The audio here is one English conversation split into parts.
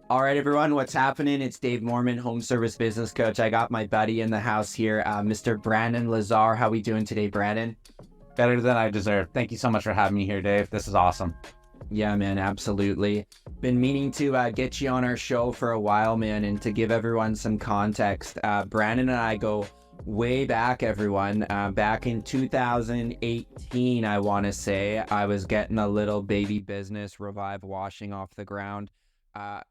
All right, everyone, what's happening? It's Dave Mormon, home service business coach. I got my buddy in the house here, Mr. Brandon Lazar. How we doing today, Brandon? Better than I deserve. Thank you so much for having me here, Dave. This is awesome. Yeah, man, absolutely. Been meaning to get you on our show for a while, man, and to give everyone some context. Brandon and I go way back, everyone. Back in 2018, I want to say, I was getting a little baby business, Revive Washing, off the ground.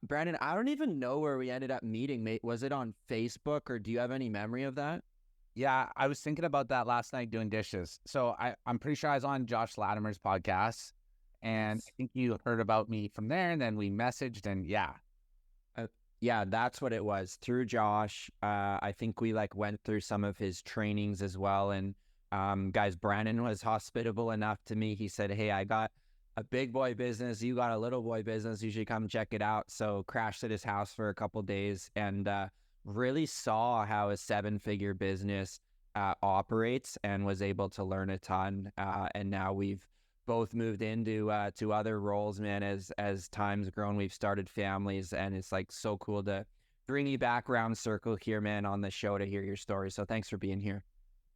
Brandon, I don't even know where we ended up meeting, mate. Was it on Facebook, or do you have any memory of that? Yeah, I was thinking about that last night doing dishes. So I'm pretty sure I was on Josh Latimer's podcast, and I think you heard about me from there, and then we messaged, and yeah. Yeah, that's what it was, through Josh. I think we went through some of his trainings as well. And guys, Brandon was hospitable enough to me. He said, "Hey, I got a big boy business. You got a little boy business. You should come check it out." So crashed at his house for a couple days and really saw how a seven-figure business operates, and was able to learn a ton. And now we've both moved into to other roles, man. As time's grown, we've started families, and it's so cool to bring you back round circle here, man, on the show to hear your story. So thanks for being here.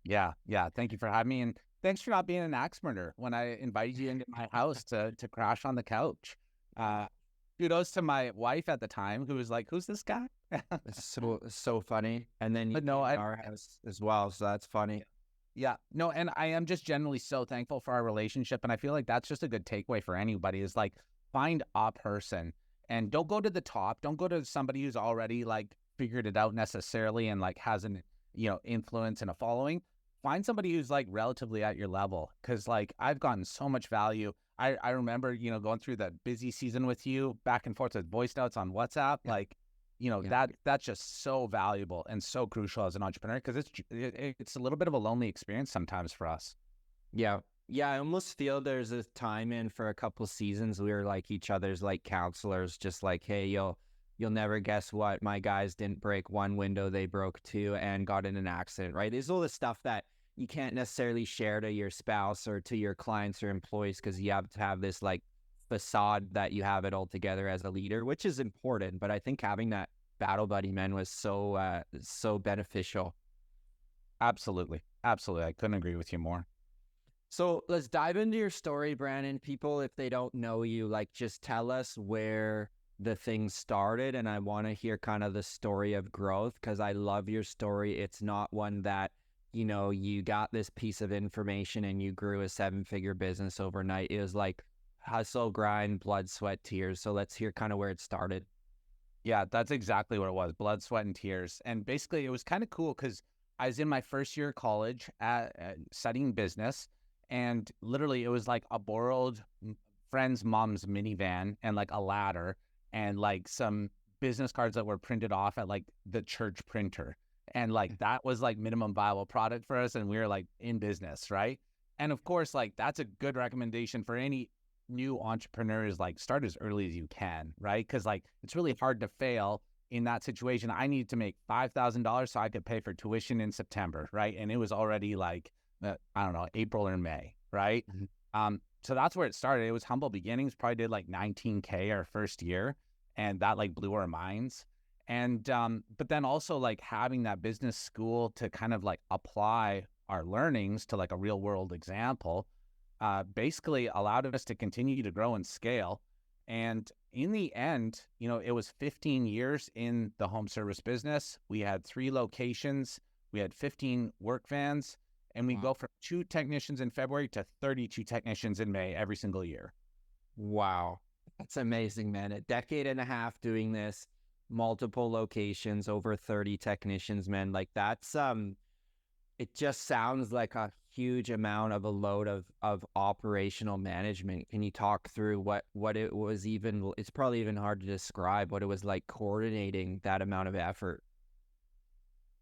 Yeah. Thank you for having me, and thanks for not being an axe murderer when I invited you into my house to crash on the couch. Uh, Kudos to my wife at the time, who was like, "Who's this guy?" It's so funny. And then you But no, came to our house as well, so that's funny. yeah, no, and I am just generally so thankful for our relationship. And I feel like that's just a good takeaway for anybody is like find a person and don't go to the top. Don't go to somebody who's already like figured it out necessarily and like has an, influence and a following. Find somebody who's like relatively at your level. Cause like I've gotten so much value. I remember, going through that busy season with you back and forth with voice notes on WhatsApp. Yeah. Like, Yeah. that's just so valuable and so crucial as an entrepreneur because it's a little bit of a lonely experience sometimes for us. Yeah. Yeah, I almost feel there's a time in for a couple seasons we were like each other's counselors, just like, "Hey, you'll never guess what, my guys didn't break one window, they broke two and got in an accident," right? There's all the stuff that you can't necessarily share to your spouse or to your clients or employees, because you have to have this facade that you have it all together as a leader, which is important. But I think having that battle buddy, man, was so beneficial. Absolutely. Absolutely. I couldn't agree with you more. So let's dive into your story, Brandon. People, if they don't know you, just tell us where the thing started. And I want to hear kind of the story of growth, because I love your story. It's not one that, you got this piece of information and you grew a seven-figure business overnight. It was like hustle, grind, blood, sweat, tears. So let's hear kind of where it started. Yeah, that's exactly what it was. Blood, sweat, and tears. And basically it was kind of cool because I was in my first year of college studying business. And literally it was like a borrowed friend's mom's minivan and like a ladder and like some business cards that were printed off at like the church printer. And like that was like minimum viable product for us. And we were like in business, right? And of course, like that's a good recommendation for any new entrepreneurs, like start as early as you can, right? Because like it's really hard to fail in that situation. I needed to make $5,000 so I could pay for tuition in September, right? And it was already like I don't know, April or May, right? So that's where it started. It was humble beginnings. Probably did like 19K our first year, and that like blew our minds. And but then also like having that business school to kind of like apply our learnings to like a real world example basically allowed us to continue to grow and scale. And in the end, it was 15 years in the home service business. We had 3 locations. We had 15 work vans, and we go from 2 technicians in February to 32 technicians in May every single year. Wow. That's amazing, man. A decade and a half doing this, multiple locations, over 30 technicians, man. That's it just sounds like a huge amount of a load of operational management. Can you talk through what it was? Even it's probably even hard to describe what it was like coordinating that amount of effort.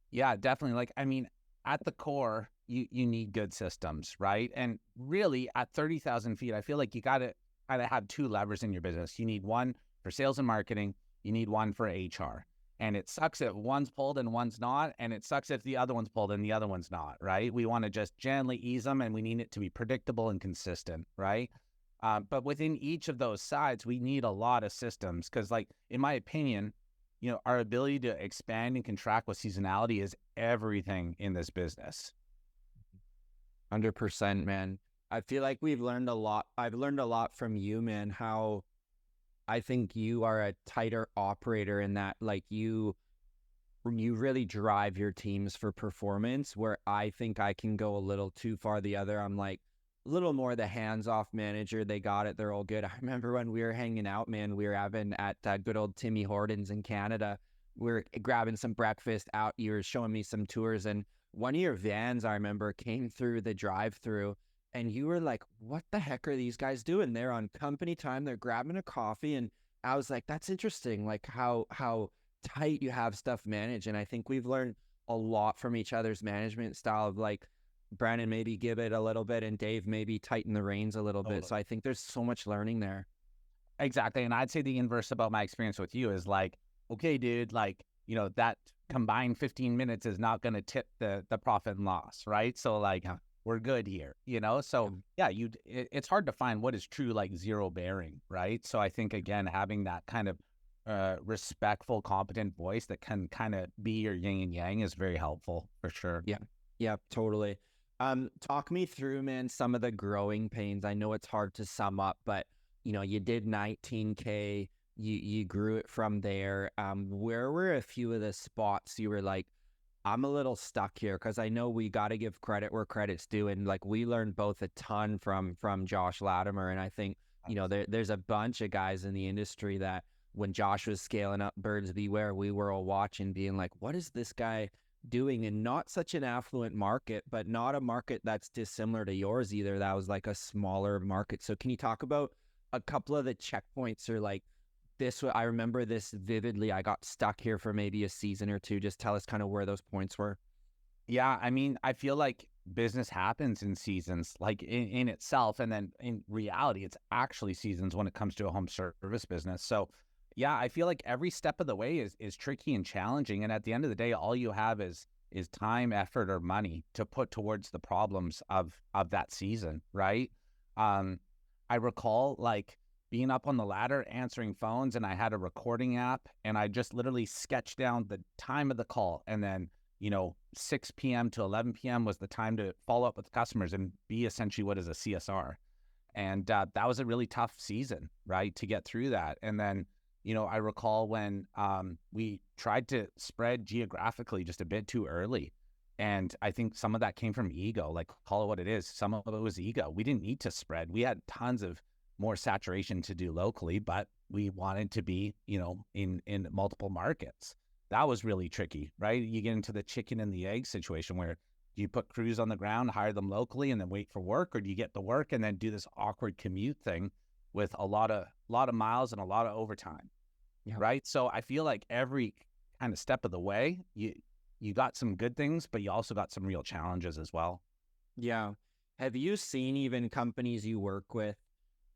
Yeah, definitely. Like, I mean, at the core, you need good systems, right? And really, at 30,000 feet, I feel like you gotta have 2 levers in your business. You need one for sales and marketing. You need one for HR. And it sucks if one's pulled and one's not. And it sucks if the other one's pulled and the other one's not, right? We want to just gently ease them, and we need it to be predictable and consistent, right? But within each of those sides, we need a lot of systems because, like, in my opinion, our ability to expand and contract with seasonality is everything in this business. 100%, man. I feel like we've learned a lot. I've learned a lot from you, man, how I think you are a tighter operator in that, like, you really drive your teams for performance, where I think I can go a little too far the other. I'm like a little more the hands-off manager. They got it. They're all good. I remember when we were hanging out, man, we were having at good old Timmy Hortons in Canada. We were grabbing some breakfast out. You were showing me some tours, and one of your vans, I remember, came through the drive-through, and you were like, what the heck are these guys doing? They're on company time. They're grabbing a coffee. And I was like, that's interesting. Like how tight you have stuff managed. And I think we've learned a lot from each other's management style of, like, Brandon maybe give it a little bit and Dave maybe tighten the reins a little bit. So I think there's so much learning there. Exactly. And I'd say the inverse about my experience with you is like, okay, dude, like, that combined 15 minutes is not going to tip the profit and loss, right? So like, we're good here, So yeah, it's hard to find what is true, like, zero bearing, right? So I think, again, having that kind of respectful, competent voice that can kind of be your yin and yang is very helpful for sure. Yeah, totally. Talk me through, man, some of the growing pains. I know it's hard to sum up, but you did 19K, you grew it from there. Where were a few of the spots you were like, I'm a little stuck here? Because I know we got to give credit where credit's due, and like we learned both a ton from Josh Latimer, and I think there's a bunch of guys in the industry that when Josh was scaling up Birds Beware, we were all watching, being like, what is this guy doing in not such an affluent market, but not a market that's dissimilar to yours either? That was like a smaller market. So can you talk about a couple of the checkpoints, or like this? I remember this vividly. I got stuck here for maybe a season or two. Just tell us kind of where those points were. Yeah, I mean, I feel like business happens in seasons, like in itself. And then in reality, it's actually seasons when it comes to a home service business. So yeah, I feel like every step of the way is tricky and challenging. And at the end of the day, all you have is time, effort, or money to put towards the problems of that season, right? I recall, like, being up on the ladder answering phones, and I had a recording app, and I just literally sketched down the time of the call, and then 6 p.m. to 11 p.m. was the time to follow up with customers and be essentially what is a CSR. And that was a really tough season, right, to get through that. And then I recall when we tried to spread geographically just a bit too early. And I think some of that came from ego, like, call it what it is. Some of it was ego. We didn't need to spread. We had tons of more saturation to do locally, but we wanted to be, in multiple markets. That was really tricky, right? You get into the chicken and the egg situation where you put crews on the ground, hire them locally, and then wait for work, or do you get the work and then do this awkward commute thing with a lot of miles and a lot of overtime? Yeah. Right. So I feel like every kind of step of the way, you got some good things, but you also got some real challenges as well. Yeah. Have you seen even companies you work with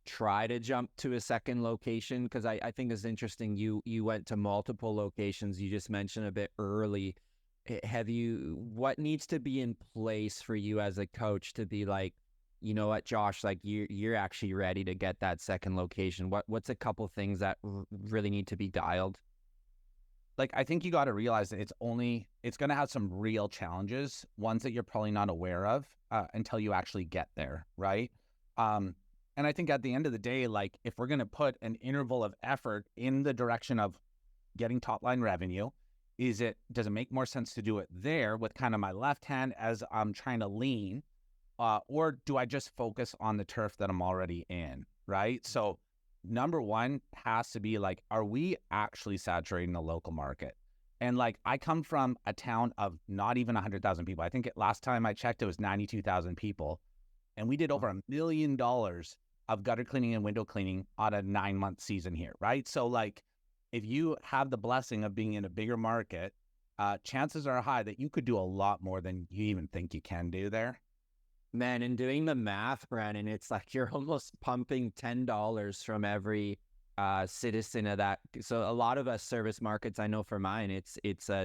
try to jump to a second location? Because I think it's interesting. You went to multiple locations. You just mentioned a bit early. What needs to be in place for you as a coach to be like, you know what, Josh, like you're actually ready to get that second location? What's a couple things that really need to be dialed? Like, I think you got to realize that it's going to have some real challenges, ones that you're probably not aware of until you actually get there, right? And I think at the end of the day, like, if we're going to put an interval of effort in the direction of getting top line revenue, does it make more sense to do it there with kind of my left hand as I'm trying to lean? Or do I just focus on the turf that I'm already in, right? So number one has to be like, are we actually saturating the local market? And like, I come from a town of not even 100,000 people. I think last time I checked, it was 92,000 people. And we did over $1 million of gutter cleaning and window cleaning on a 9-month season here, right? So like, if you have the blessing of being in a bigger market, chances are high that you could do a lot more than you even think you can do there. Man, in doing the math, Brandon, it's like you're almost pumping $10 from every citizen of that. So a lot of us service markets, I know for mine, it's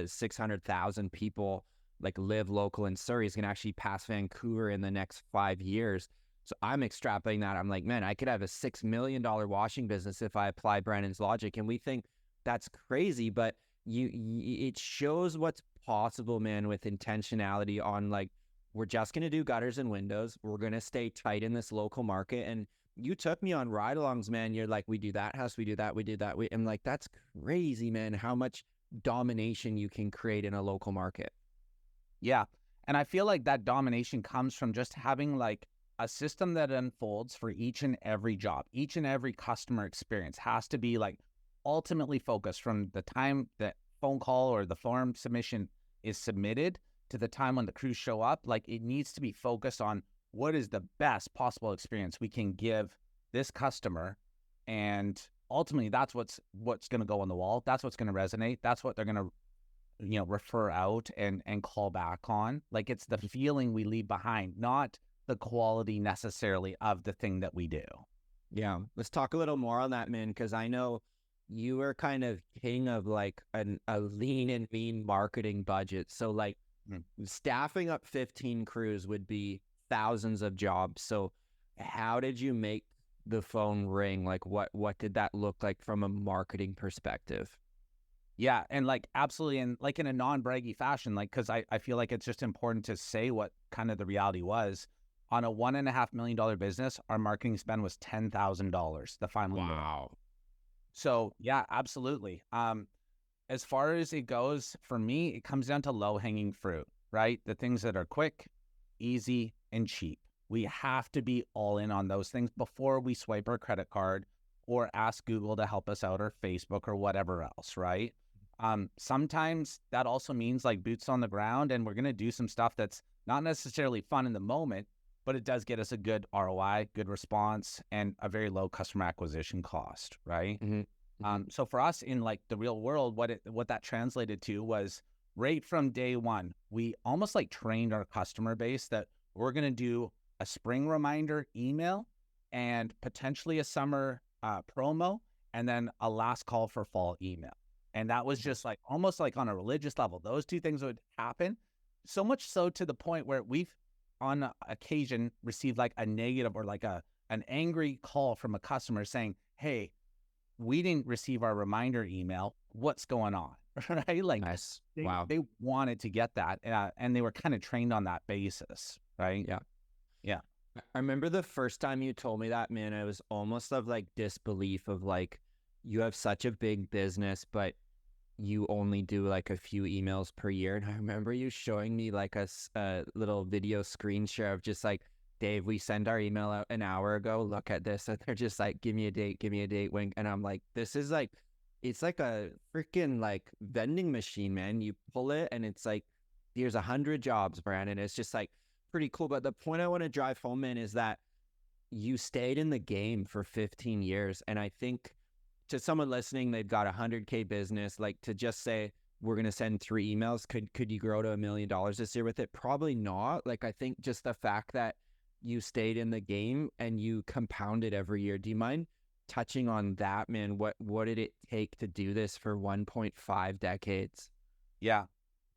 600,000 people like live local in Surrey is going to actually pass Vancouver in the next 5 years. So I'm extrapolating that. I'm like, man, I could have a $6 million washing business if I apply Brandon's logic. And we think that's crazy, but it shows what's possible, man, with intentionality on like, we're just going to do gutters and windows. We're going to stay tight in this local market. And you took me on ride-alongs, man. You're like, we do that house, we do that, we do that. I'm like, that's crazy, man, how much domination you can create in a local market. Yeah. And I feel like that domination comes from just having like a system that unfolds for each and every job. Each and every customer experience has to be like ultimately focused from the time that phone call or the form submission is submitted to the time when the crews show up. Like it needs to be focused on what is the best possible experience we can give this customer. And ultimately that's what's going to go on the wall. That's what's going to resonate. That's what they're going to, refer out and call back on. Like it's the feeling we leave behind, not the quality necessarily of the thing that we do. Yeah. Let's talk a little more on that, man, because I know you are kind of king of like a lean and mean marketing budget. So like staffing up 15 crews would be thousands of jobs. So how did you make the phone ring? Like what did that look like from a marketing perspective? Yeah. And like, absolutely. And like in a non-braggy fashion, like, cause I feel like it's just important to say what kind of the reality was. On a $1.5 million business, our marketing spend was $10,000 the final year. Wow. So yeah, absolutely. As far as it goes, for me, it comes down to low-hanging fruit, right? The things that are quick, easy, and cheap. We have to be all in on those things before we swipe our credit card or ask Google to help us out, or Facebook or whatever else, right? Sometimes that also means like boots on the ground, and we're going to do some stuff that's not necessarily fun in the moment, but it does get us a good ROI, good response, and a very low customer acquisition cost, right? So for us in like the real world, what that translated to was right from day one, we almost like trained our customer base that we're going to do a spring reminder email and potentially a summer promo, and then a last call for fall email. And that was just like almost like on a religious level. Those two things would happen, so much so to the point where we've on occasion received like a negative or like an angry call from a customer saying, hey, we didn't receive our reminder email. What's going on? Right? Like, nice. Wow. They wanted to get that. And they were kind of trained on that basis. Right. Yeah. Yeah. I remember the first time you told me that, man, I was almost of like disbelief of like, you have such a big business, but you only do like a few emails per year. And I remember you showing me like a little video screen share of just like, Dave, we send our email out an hour ago. Look at this. And they're just like, give me a date, wink. And I'm like, this is like, it's like a freaking like vending machine, man. You pull it and it's like, here's 100 jobs, Brandon. It's just like pretty cool. But the point I want to drive home in is that you stayed in the game for 15 years. And I think to someone listening, they've got a 100K business, like to just say, we're going to send 3 emails. Could you grow to $1 million this year with it? Probably not. Like, I think just the fact that you stayed in the game and you compounded every year. Do you mind touching on that, man? What did it take to do this for 1.5 decades? Yeah,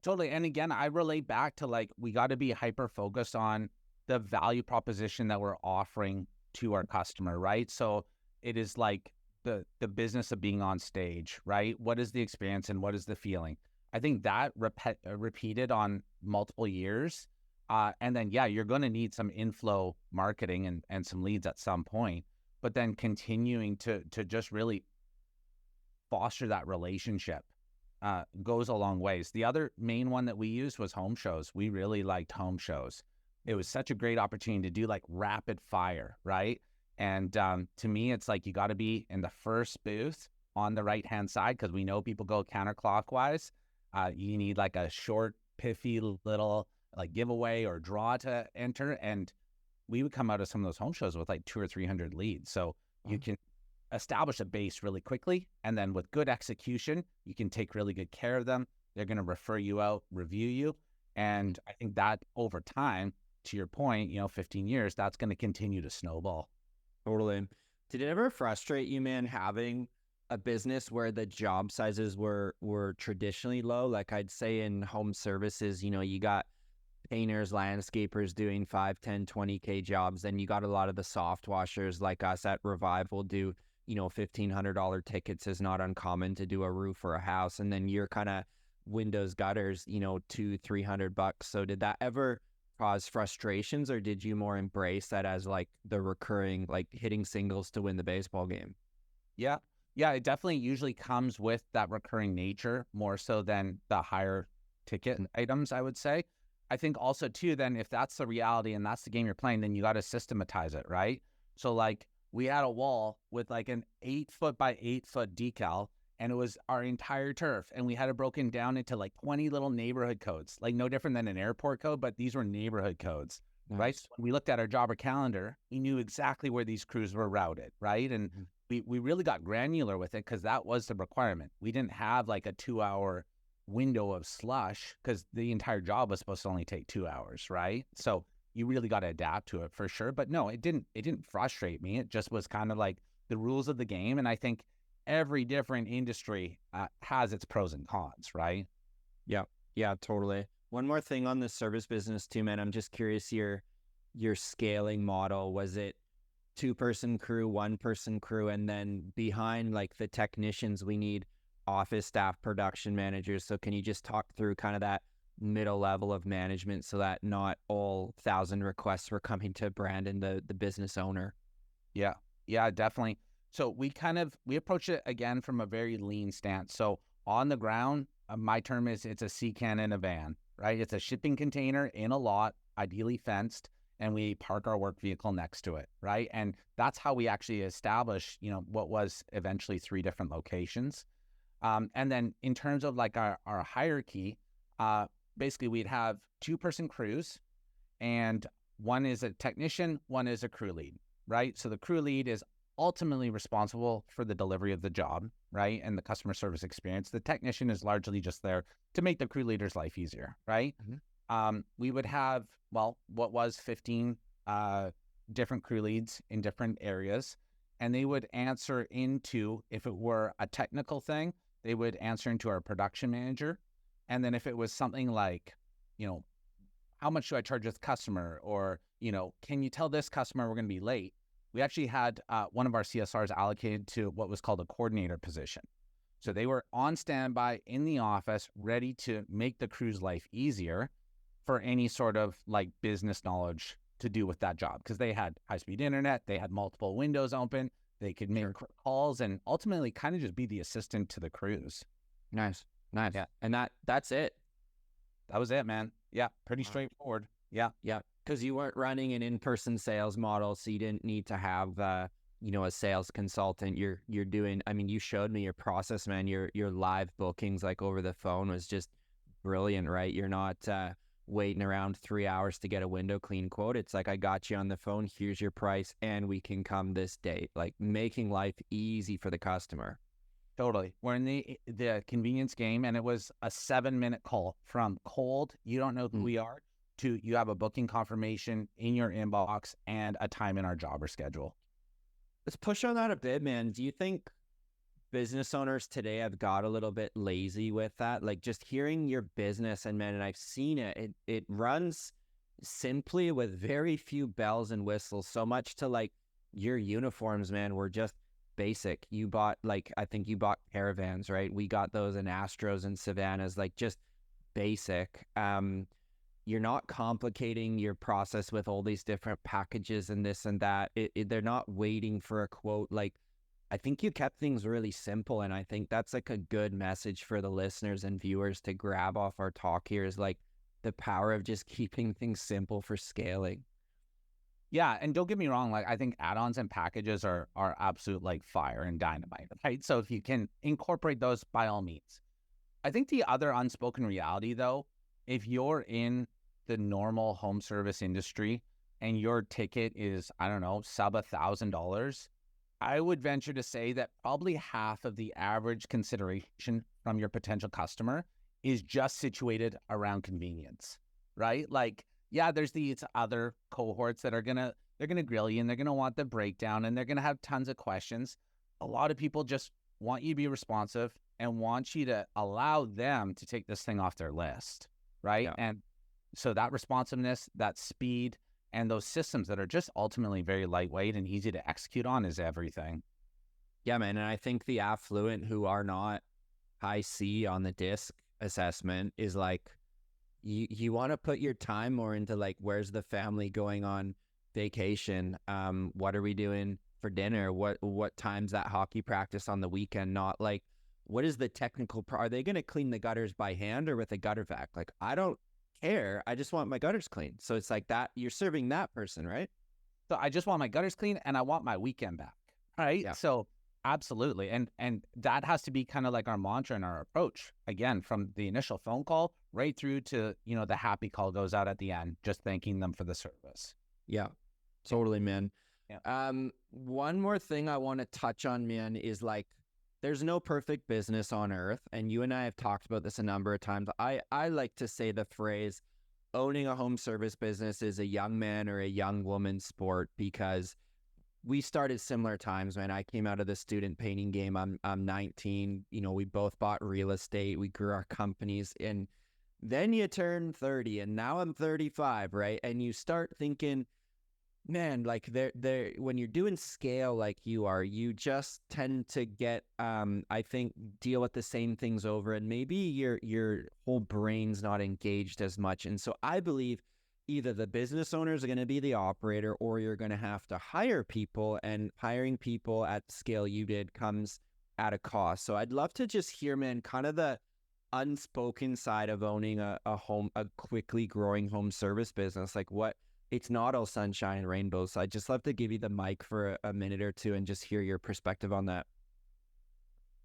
totally. And again, I relate back to like, we got to be hyper focused on the value proposition that we're offering to our customer, right? So it is like the business of being on stage, right? What is the experience and what is the feeling? I think that repeated on multiple years. And then, yeah, you're going to need some inflow marketing and some leads at some point, but then continuing to just really foster that relationship goes a long ways. The other main one that we used was home shows. We really liked home shows. It was such a great opportunity to do like rapid fire, right? And to me, it's like you got to be in the first booth on the right-hand side because we know people go counterclockwise. You need like a short, piffy little like giveaway or draw to enter. And we would come out of some of those home shows with like 200 or 300 leads. So you can establish a base really quickly. And then with good execution, you can take really good care of them. They're going to refer you out, review you. And I think that over time, to your point, 15 years, that's going to continue to snowball. Totally. Did it ever frustrate you, man, having a business where the job sizes were traditionally low? Like I'd say in home services, you got painters, landscapers doing 5, 10, 20K jobs. Then you got a lot of the soft washers like us at Revival do, $1,500 tickets is not uncommon to do a roof or a house. And then you're kind of windows, gutters, 200-300 bucks. So did that ever cause frustrations, or did you more embrace that as like the recurring, like hitting singles to win the baseball game? Yeah. Yeah, it definitely usually comes with that recurring nature more so than the higher ticket items, I would say. I think also too, then if that's the reality and that's the game you're playing, then you got to systematize it, right? So like we had a wall with like an 8 foot by 8 foot decal, and it was our entire turf. And we had it broken down into like 20 little neighborhood codes, like no different than an airport code, but these were neighborhood codes, right? Nice. So when we looked at our jobber calendar, we knew exactly where these crews were routed, right? And we really got granular with it because that was the requirement. We didn't have like a 2-hour window of slush because the entire job was supposed to only take 2 hours, right? So you really got to adapt to it for sure. But no, it didn't frustrate me. It just was kind of like the rules of the game. And I think every different industry has its pros and cons, right? Yeah. Yeah, totally. One more thing on the service business too, man. I'm just curious, your scaling model, was it 2-person crew, 1-person crew, and then behind like the technicians, we need office staff, production managers. So can you just talk through kind of that middle level of management so that not all 1,000 requests were coming to Brandon, the business owner? Yeah. Yeah, definitely. So we approach it again from a very lean stance. So on the ground, my term is it's a sea can in a van, right? It's a shipping container in a lot, ideally fenced, and we park our work vehicle next to it, right? And that's how we actually establish, what was eventually 3 different locations. And then in terms of like our hierarchy, basically we'd have 2-person crews, and one is a technician, one is a crew lead, right? So the crew lead is ultimately responsible for the delivery of the job, right? And the customer service experience. The technician is largely just there to make the crew leader's life easier, right? We would have, what was 15 different crew leads in different areas, and they would answer into, if it were a technical thing, they would answer into our production manager. And then if it was something like, how much do I charge this customer? Or, can you tell this customer we're going to be late? We actually had one of our CSRs allocated to what was called a coordinator position. So they were on standby in the office, ready to make the crew's life easier for any sort of like business knowledge to do with that job. Because they had high-speed internet, they had multiple windows open, they could make calls and ultimately kind of just be the assistant to the crews. Nice. Yeah. And that's it. That was it, man. Yeah. Pretty straightforward. Yeah. Yeah. Because you weren't running an in-person sales model, so you didn't need to have a sales consultant. You're doing, I mean, you showed me your process, man. Your live bookings like over the phone was just brilliant, right? You're not waiting around 3 hours to get a window clean quote. It's like, I got you on the phone, here's your price, and we can come this date. Like making life easy for the customer. Totally. We're in the convenience game, and it was a 7-minute call from cold, you don't know who we are, to you have a booking confirmation in your inbox and a time in our jobber schedule. Let's push on that a bit, man. Do you think business owners today have got a little bit lazy with that? Like just hearing your business, and man, and I've seen it runs simply with very few bells and whistles, so much to like your uniforms, man, were just basic. You bought I think you bought Caravans, right? We got those in Astros and Savannahs, like just basic. You're not complicating your process with all these different packages and this and that. They're not waiting for a quote. Like, I think you kept things really simple, and I think that's like a good message for the listeners and viewers to grab off our talk here, is like the power of just keeping things simple for scaling. Yeah, and don't get me wrong, like I think add-ons and packages are absolute like fire and dynamite, right? So if you can incorporate those, by all means. I think the other unspoken reality though, if you're in the normal home service industry and your ticket is, I don't know, sub $1,000, I would venture to say that probably half of the average consideration from your potential customer is just situated around convenience, right? Like, yeah, there's these other cohorts that they're gonna grill you, and they're gonna want the breakdown, and they're gonna have tons of questions. A lot of people just want you to be responsive and want you to allow them to take this thing off their list, right? Yeah. And So that responsiveness, that speed, and those systems that are just ultimately very lightweight and easy to execute on is everything. Yeah, man. And I think the affluent who are not high C on the disc assessment is like, you want to put your time more into like, where's the family going on vacation? What are we doing for dinner? What time's that hockey practice on the weekend? Not like, what is the technical are they going to clean the gutters by hand or with a gutter vac? Like, I don't care. I just want my gutters clean. So it's like that you're serving that person, right? So I just want my gutters clean and I want my weekend back, right? Yeah. So absolutely. And that has to be kind of like our mantra and our approach. Again, from the initial phone call right through to, the happy call goes out at the end, just thanking them for the service. Yeah, totally, man. Yeah. One more thing I want to touch on, man, is like, there's no perfect business on earth. And you and I have talked about this a number of times. I like to say the phrase, owning a home service business is a young man or a young woman's sport, because we started similar times, man. I came out of the student painting game. I'm 19. We both bought real estate. We grew our companies, and then you turn 30, and now I'm 35, right? And you start thinking, man, like there when you're doing scale like you are, you just tend to get I think deal with the same things over, and maybe your whole brain's not engaged as much. And so I believe either the business owners are going to be the operator, or you're going to have to hire people, and hiring people at the scale you did comes at a cost. So I'd love to just hear, man, kind of the unspoken side of owning a quickly growing home service business. Like, what, it's not all sunshine and rainbows. So I'd just love to give you the mic for a minute or two and just hear your perspective on that.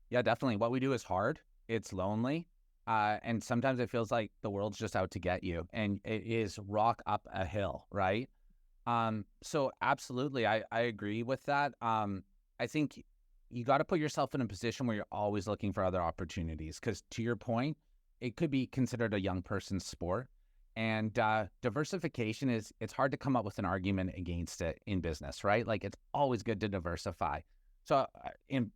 Yeah, definitely. What we do is hard. It's lonely. And sometimes it feels like the world's just out to get you, and it is rock up a hill, right? So absolutely, I agree with that. I think you got to put yourself in a position where you're always looking for other opportunities, because to your point, it could be considered a young person's sport. And diversification it's hard to come up with an argument against it in business, right? Like, it's always good to diversify. So in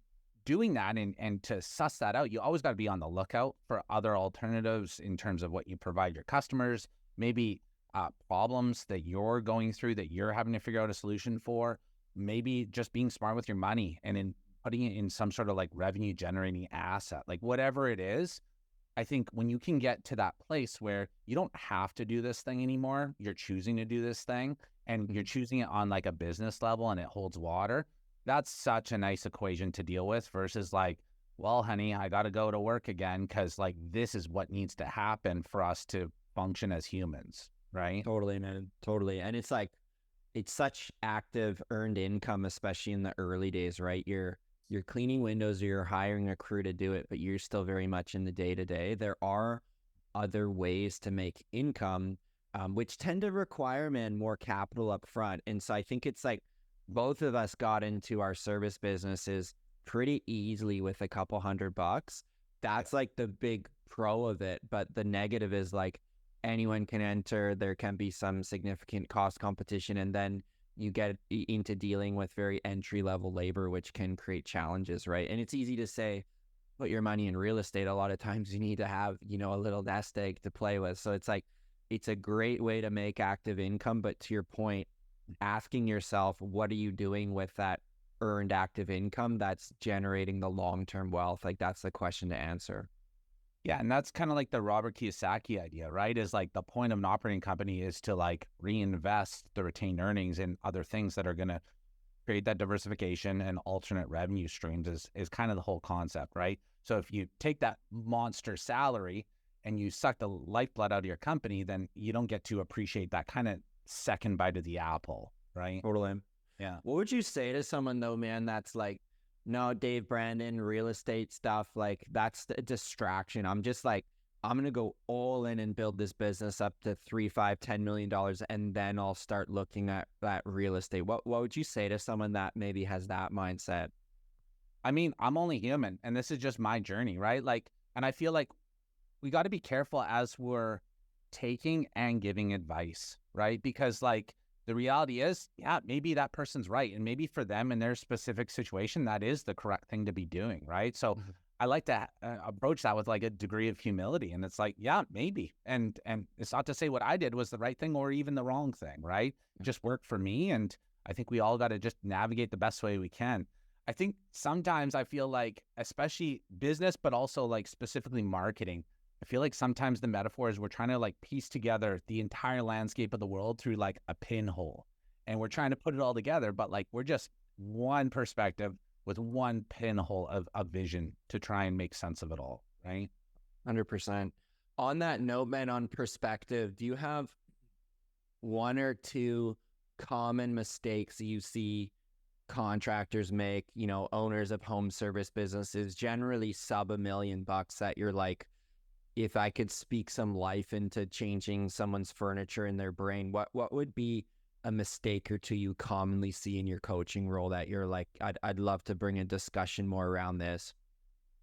doing that and to suss that out, you always got to be on the lookout for other alternatives in terms of what you provide your customers, maybe problems that you're going through that you're having to figure out a solution for, maybe just being smart with your money and in putting it in some sort of like revenue generating asset, like whatever it is. I think when you can get to that place where you don't have to do this thing anymore, you're choosing to do this thing, and you're choosing it on like a business level and it holds water, that's such a nice equation to deal with versus like, well, honey, I got to go to work again because like this is what needs to happen for us to function as humans, right? Totally, man. Totally. And it's like, it's such active earned income, especially in the early days, right? You're cleaning windows, or you're hiring a crew to do it, but you're still very much in the day-to-day. There are other ways to make income, which tend to require, man, more capital up front. And so I think it's like both of us got into our service businesses pretty easily with a couple $100. That's like the big pro of it. But the negative is like, anyone can enter. There can be some significant cost competition, and then you get into dealing with very entry-level labor, which can create challenges, right? And it's easy to say, put your money in real estate. A lot of times you need to have, a little nest egg to play with. So it's like, it's a great way to make active income. But to your point, asking yourself, what are you doing with that earned active income that's generating the long-term wealth? Like, that's the question to answer. Yeah, and that's kind of like the Robert Kiyosaki idea, right? Is like the point of an operating company is to like reinvest the retained earnings in other things that are going to create that diversification and alternate revenue streams is kind of the whole concept, right? So if you take that monster salary and you suck the lifeblood out of your company, then you don't get to appreciate that kind of second bite of the apple, right? Totally. Yeah. What would you say to someone though, man, that's like, no, Dave Brandon, real estate stuff, like that's a distraction. I'm just like, I'm going to go all in and build this business up to $3, $5, $10 million, and then I'll start looking at that real estate. What would you say to someone that maybe has that mindset? I mean, I'm only human, and this is just my journey, right? Like, and I feel like we got to be careful as we're taking and giving advice, right? Because like the reality is, yeah, maybe that person's right. And maybe for them in their specific situation, that is the correct thing to be doing, right? So I like to approach that with like a degree of humility. And it's like, yeah, maybe. And it's not to say what I did was the right thing or even the wrong thing, right? Just worked for me. And I think we all got to just navigate the best way we can. I think sometimes I feel like, especially business, but also like specifically marketing, I feel like sometimes the metaphor is we're trying to like piece together the entire landscape of the world through like a pinhole. And we're trying to put it all together, but like we're just one perspective with one pinhole of vision to try and make sense of it all, right? 100%. On that note, man, on perspective, do you have one or two common mistakes you see contractors make, owners of home service businesses, generally sub $1 million, that you're like, if I could speak some life into changing someone's furniture in their brain, what would be a mistake or two you commonly see in your coaching role that you're like, I'd love to bring a discussion more around this?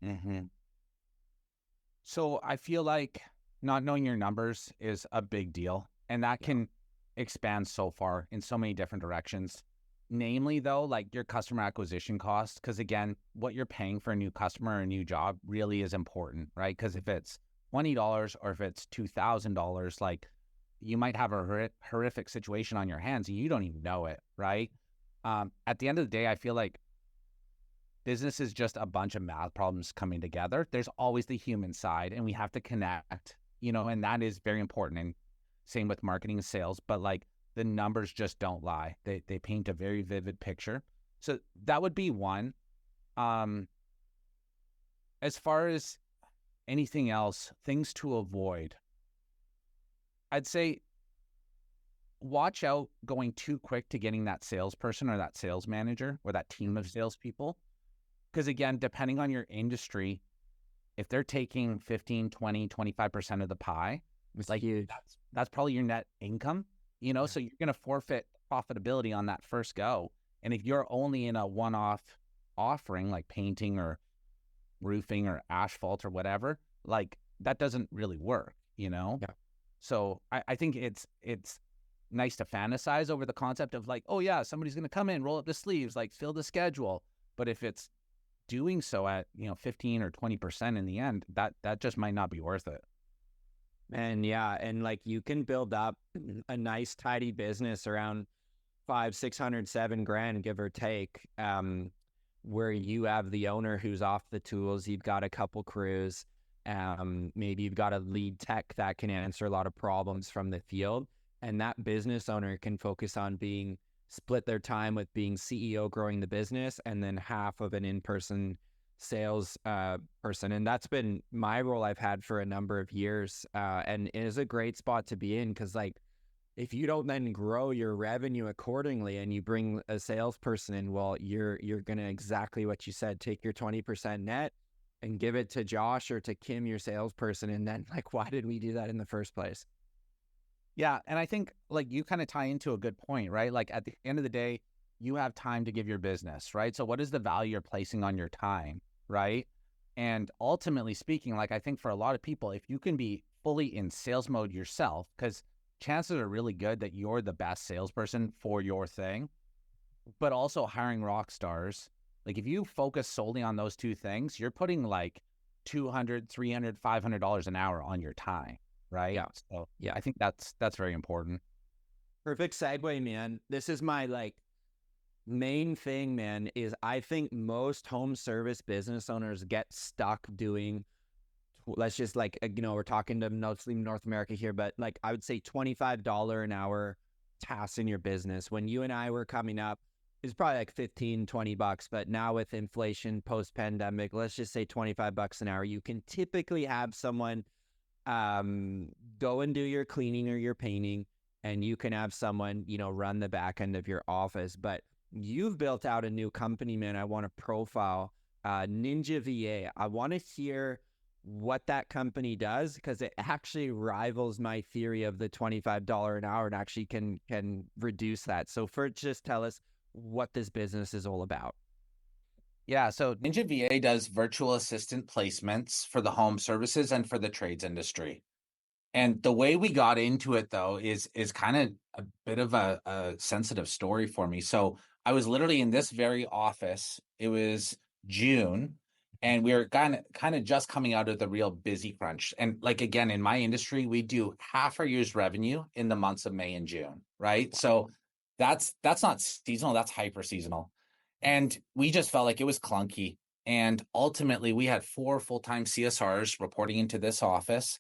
Mm-hmm. So I feel like not knowing your numbers is a big deal, and that can expand so far in so many different directions. Namely, though, like your customer acquisition cost, because again, what you're paying for a new customer or a new job really is important, right? Because if it's $20 or if it's $2,000, like you might have a horrific situation on your hands and you don't even know it, right? At the end of the day, I feel like business is just a bunch of math problems coming together. There's always the human side, and we have to connect, and that is very important. And same with marketing and sales, but like the numbers just don't lie. They paint a very vivid picture. So that would be one. As far as anything else, things to avoid, I'd say watch out going too quick to getting that salesperson or that sales manager or that team of salespeople. Because again, depending on your industry, if they're taking 15, 20, 25% of the pie, It's like huge. that's probably your net income, so you're going to forfeit profitability on that first go. And if you're only in a one-off offering like painting or roofing or asphalt or whatever, like that doesn't really work, Yeah. So I think it's nice to fantasize over the concept of like, oh yeah, somebody's going to come in, roll up the sleeves, like fill the schedule. But if it's doing so at 15 or 20% in the end, that just might not be worth it. And yeah, and like you can build up a nice tidy business around 500, 600, $7,000, give or take, where you have the owner who's off the tools, you've got a couple crews, maybe you've got a lead tech that can answer a lot of problems from the field, and that business owner can focus on split their time with being CEO, growing the business, and then half of an in-person sales person. And that's been my role I've had for a number of years, and it is a great spot to be in, because like if you don't then grow your revenue accordingly and you bring a salesperson in, well, you're going to, exactly what you said, take your 20% net and give it to Josh or to Kim, your salesperson. And then like, why did we do that in the first place? Yeah. And I think like you kind of tie into a good point, right? Like at the end of the day, you have time to give your business, right? So what is the value you're placing on your time, right? And ultimately speaking, like I think for a lot of people, if you can be fully in sales mode yourself, because chances are really good that you're the best salesperson for your thing, but also hiring rock stars. Like if you focus solely on those two things, you're putting like $200, $300, $500 an hour on your time, right? Yeah. So Yeah. I think that's very important. Perfect segue, man. This is my like main thing, man, is I think most home service business owners get stuck doing, let's just like, we're talking to mostly North America here, but like I would say $25 an hour tasks in your business. When you and I were coming up, it's probably like 15, $20, but now with inflation post-pandemic, let's just say $25 an hour. You can typically have someone go and do your cleaning or your painting, and you can have someone, run the back end of your office. But you've built out a new company, man. I want to profile Ninja VA. I want to hear what that company does, because it actually rivals my theory of the $25 an hour and actually can reduce that. So first, just tell us what this business is all about. Yeah, so Ninja VA does virtual assistant placements for the home services and for the trades industry. And the way we got into it, though, is kind of a bit of a sensitive story for me. So I was literally in this very office. It was June, and we were kind of just coming out of the real busy crunch. And like again, in my industry, we do half our year's revenue in the months of May and June, right? So that's not seasonal, that's hyper seasonal. And we just felt like it was clunky. And ultimately, we had 4 full-time CSRs reporting into this office.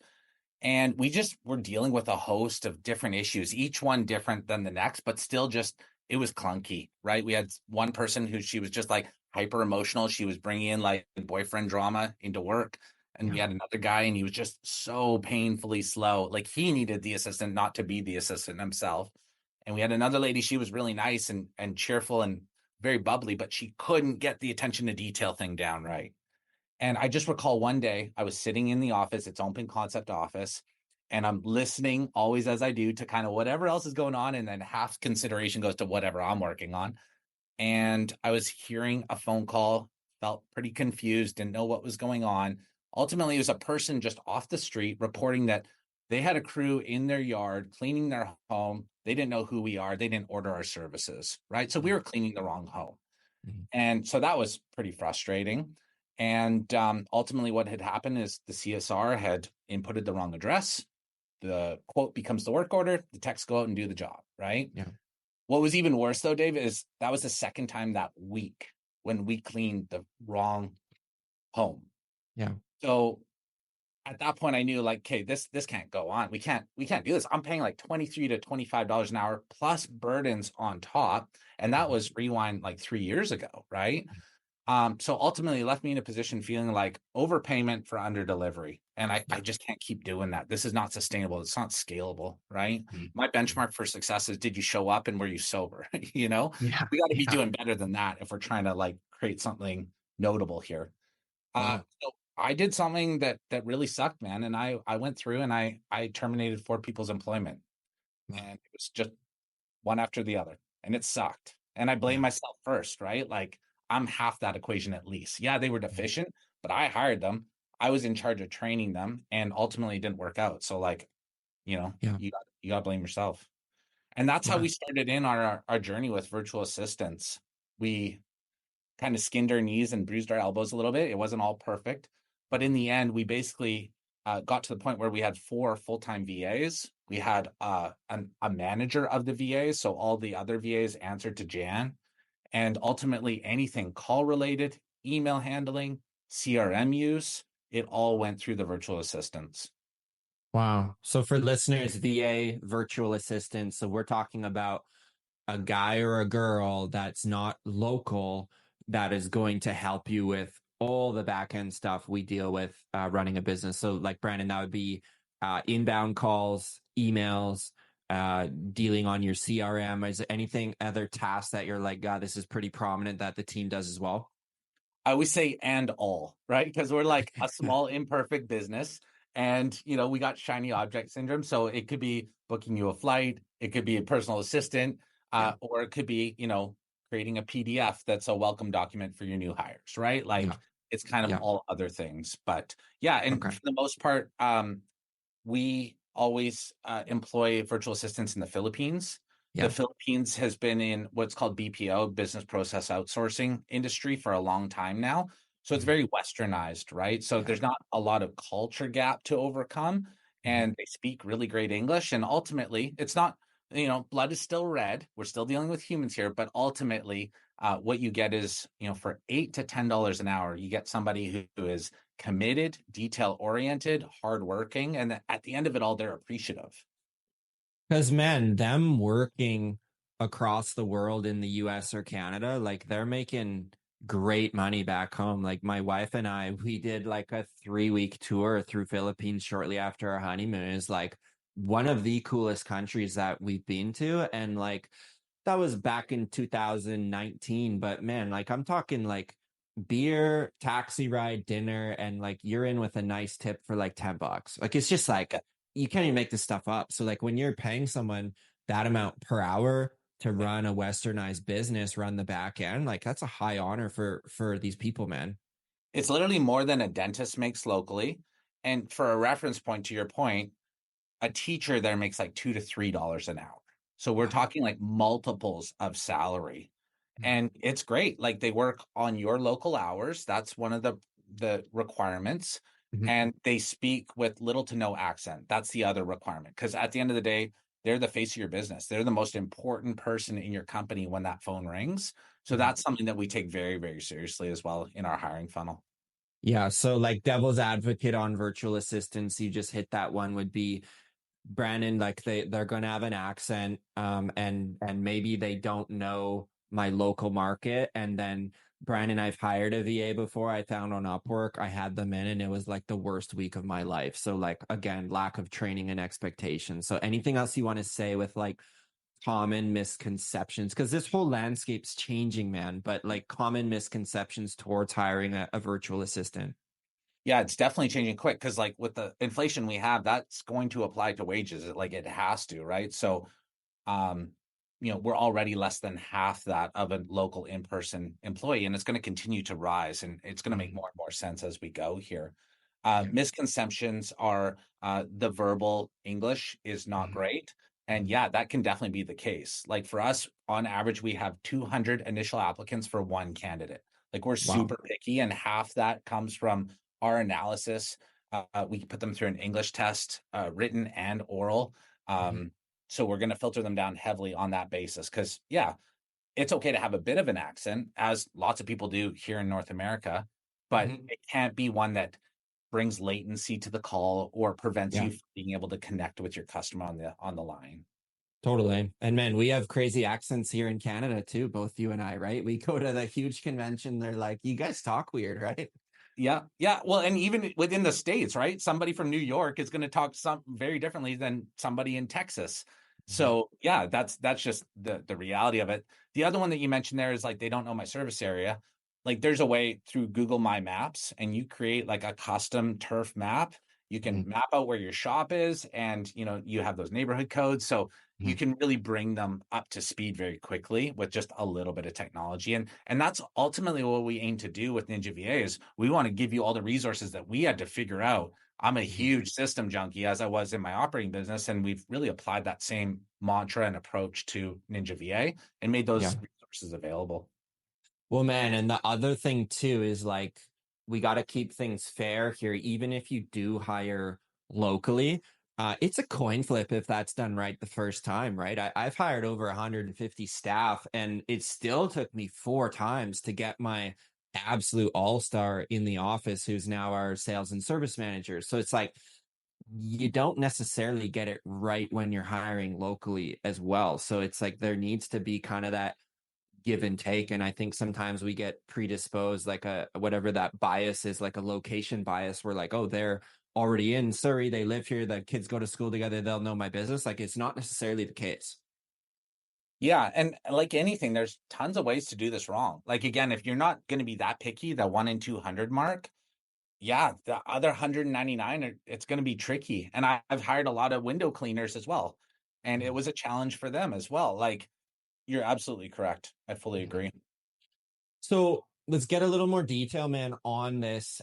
And we just were dealing with a host of different issues, each one different than the next, but still just, it was clunky, right? We had one person who she was just like hyper emotional. She was bringing in like boyfriend drama into work. And we Yeah. had another guy and he was just so painfully slow. Like he needed the assistant not to be the assistant himself. And we had another lady, she was really nice and cheerful and very bubbly, but she couldn't get the attention to detail thing down right. And I just recall one day I was sitting in the office, it's open concept office, and I'm listening always as I do to kind of whatever else is going on. And then half consideration goes to whatever I'm working on. And I was hearing a phone call, felt pretty confused, didn't know what was going on. Ultimately, it was a person just off the street reporting that they had a crew in their yard cleaning their home. They didn't know who we are. They didn't order our services, right? So we were cleaning the wrong home. Mhm. And so that was pretty frustrating. And ultimately, what had happened is the CSR had inputted the wrong address. The quote becomes the work order. The techs go out and do the job, right? Yeah. What was even worse, though, Dave, is that was the second time that week when we cleaned the wrong home. Yeah. So at that point, I knew like, okay, this can't go on. We can't do this. I'm paying like $23 to $25 an hour plus burdens on top, and that was rewind like 3 years ago, right? So ultimately it left me in a position feeling like overpayment for under delivery. And I Yeah. just can't keep doing that. This is not sustainable. It's not scalable, right? Mhm. My benchmark for success is, did you show up and were you sober? You know, Yeah. we got to be Yeah. doing better than that if we're trying to like create something notable here. Wow. So I did something that really sucked, man. And I went through and I terminated 4 people's employment, Wow. and it was just one after the other, and it sucked. And I blame Yeah. myself first, right? Like I'm half that equation at least. Yeah, they were Mhm. deficient, but I hired them. I was in charge of training them, and ultimately it didn't work out. So like, Yeah. you got to blame yourself. And that's how Yeah. we started in our journey with virtual assistants. We kind of skinned our knees and bruised our elbows a little bit. It wasn't all perfect, but in the end, we basically got to the point where we had 4 full-time VAs. We had a manager of the VAs, so all the other VAs answered to Jan, and ultimately anything call related, email handling, CRM use, it all went through the virtual assistants. Wow. So for listeners, VA virtual assistant. So we're talking about a guy or a girl that's not local that is going to help you with all the back end stuff we deal with running a business. So, like Brandon, that would be inbound calls, emails, dealing on your CRM. Is there anything other tasks that you're like, God, this is pretty prominent that the team does as well? I always say and all, right? Because we're like a small, imperfect business. And, we got shiny object syndrome. So it could be booking you a flight, it could be a personal assistant, Yeah. or it could be, creating a PDF that's a welcome document for your new hires, right? Yeah. Like it's kind of Yeah. all other things. But yeah, and Okay. for the most part, we always employ virtual assistants in the Philippines. The Yeah. Philippines has been in what's called BPO, business process outsourcing industry, for a long time now. So it's Mhm. very westernized, right? So Yeah. there's not a lot of culture gap to overcome. Mhm. And they speak really great English. And ultimately, it's not, blood is still red. We're still dealing with humans here. But ultimately, what you get is, for $8 to $10 an hour, you get somebody who is committed, detail oriented, hardworking, and at the end of it all, they're appreciative. Because, man, them working across the world in the US or Canada, like they're making great money back home. Like my wife and I, we did like a 3 week tour through Philippines shortly after our honeymoon. Is like one of the coolest countries that we've been to. And like that was back in 2019. But man, like I'm talking like beer, taxi ride, dinner, and like you're in with a nice tip for like $10. Like it's just like Yeah. you can't even make this stuff up. So like when you're paying someone that amount per hour to run a westernized business, run the back end, like that's a high honor for these people, man. It's literally more than a dentist makes locally. And for a reference point to your point, a teacher there makes like $2 to $3 an hour. So we're Wow. talking like multiples of salary. Mm. And it's great. Like they work on your local hours. That's one of the the requirements, Mhm. and they speak with little to no accent. That's the other requirement. Because at the end of the day, they're the face of your business. They're the most important person in your company when that phone rings. So Mhm. that's something that we take very, very seriously as well in our hiring funnel. Yeah, so like devil's advocate on virtual assistants, you just hit that one would be Brandon, like they're gonna have an accent, and maybe they don't know my local market. And then Brandon, I've hired a VA before. I found on Upwork, I had them in, and it was like the worst week of my life. So like again, lack of training and expectations. So anything else you want to say with like common misconceptions? Because this whole landscape's changing, man. But like common misconceptions towards hiring a virtual assistant. Yeah, it's definitely changing quick because, like, with the inflation we have, that's going to apply to wages. Like, it has to, right? So, um, we're already less than half that of a local in-person employee, and it's going to continue to rise, and it's going to make Mhm. more and more sense as we go here. Yeah. Misconceptions are the verbal English is not Mhm. great. And Mhm. yeah, that can definitely be the case. Like for us, on average, we have 200 initial applicants for one candidate. Like we're Wow. super picky, and half that comes from our analysis. We put them through an English test, written and oral. Mhm. So we're going to filter them down heavily on that basis. Because, yeah, it's okay to have a bit of an accent, as lots of people do here in North America, but Mhm. it can't be one that brings latency to the call or prevents Yeah. you from being able to connect with your customer on the line. Totally. And man, we have crazy accents here in Canada too, both you and I, right? We go to the huge convention, they're like, you guys talk weird, right? Yeah, yeah. Well, and even within the states, right? Somebody from New York is going to talk some very differently than somebody in Texas. Mhm. So yeah, that's just the reality of it. The other one that you mentioned there is like they don't know my service area. Like there's a way through Google My Maps, and you create like a custom turf map. You can Mhm. map out where your shop is, and you have those neighborhood codes. So you Mhm. can really bring them up to speed very quickly with just a little bit of technology. And that's ultimately what we aim to do with Ninja VA is we want to give you all the resources that we had to figure out. I'm a Mhm. huge system junkie as I was in my operating business, and we've really applied that same mantra and approach to Ninja VA and made those Yeah. resources available. Well, man, and the other thing too is like we got to keep things fair here. Even if you do hire locally, it's a coin flip if that's done right the first time, right? I've hired over 150 staff, and it still took me 4 times to get my absolute all-star in the office, who's now our sales and service manager. So it's like you don't necessarily get it right when you're hiring locally as well. So it's like there needs to be kind of that give and take. And I think sometimes we get predisposed, like a whatever that bias is, like a location bias. We're like, oh, they're already in Surrey, they live here, the kids go to school together, they'll know my business. Like it's not necessarily the case. Yeah, and like anything, there's tons of ways to do this wrong. Like again, if you're not going to be that picky, the 1 in 200 mark, yeah, the other 199 it's going to be tricky. And I've hired a lot of window cleaners as well, and it Mhm. was a challenge for them as well. Like you're absolutely correct. I fully Mhm. agree. So let's get a little more detail, man, on this.